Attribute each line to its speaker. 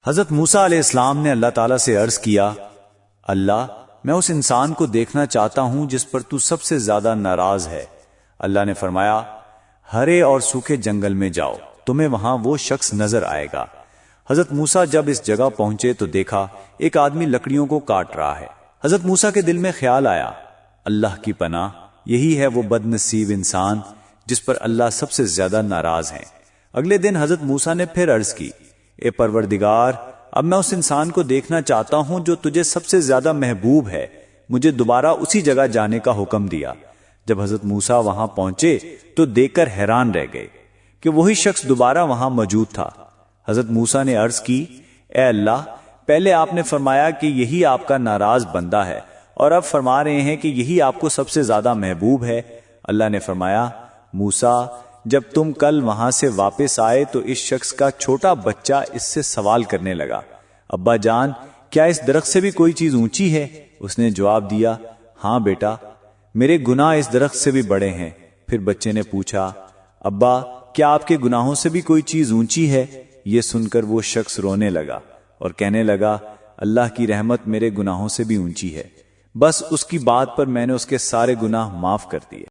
Speaker 1: حضرت موسیٰ علیہ السلام نے اللہ تعالیٰ سے عرض کیا، اللہ میں اس انسان کو دیکھنا چاہتا ہوں جس پر تو سب سے زیادہ ناراض ہے۔ اللہ نے فرمایا، ہرے اور سوکھے جنگل میں جاؤ، تمہیں وہاں وہ شخص نظر آئے گا۔ حضرت موسیٰ جب اس جگہ پہنچے تو دیکھا ایک آدمی لکڑیوں کو کاٹ رہا ہے۔ حضرت موسیٰ کے دل میں خیال آیا، اللہ کی پناہ، یہی ہے وہ بد نصیب انسان جس پر اللہ سب سے زیادہ ناراض ہیں۔ اگلے دن حضرت موسیٰ نے پھر عرض کی، اے پروردگار، اب میں اس انسان کو دیکھنا چاہتا ہوں جو تجھے سب سے زیادہ محبوب ہے، مجھے دوبارہ اسی جگہ جانے کا حکم دیا۔ جب حضرت موسیٰ وہاں پہنچے تو دیکھ کر حیران رہ گئے کہ وہی شخص دوبارہ وہاں موجود تھا۔ حضرت موسیٰ نے عرض کی، اے اللہ، پہلے آپ نے فرمایا کہ یہی آپ کا ناراض بندہ ہے، اور اب فرما رہے ہیں کہ یہی آپ کو سب سے زیادہ محبوب ہے۔ اللہ نے فرمایا، موسیٰ، جب تم کل وہاں سے واپس آئے تو اس شخص کا چھوٹا بچہ اس سے سوال کرنے لگا، ابا جان، کیا اس درخت سے بھی کوئی چیز اونچی ہے؟ اس نے جواب دیا، ہاں بیٹا، میرے گناہ اس درخت سے بھی بڑے ہیں۔ پھر بچے نے پوچھا، ابا، کیا آپ کے گناہوں سے بھی کوئی چیز اونچی ہے؟ یہ سن کر وہ شخص رونے لگا اور کہنے لگا، اللہ کی رحمت میرے گناہوں سے بھی اونچی ہے، بس اس کی بات پر میں نے اس کے سارے گناہ معاف کر دیے۔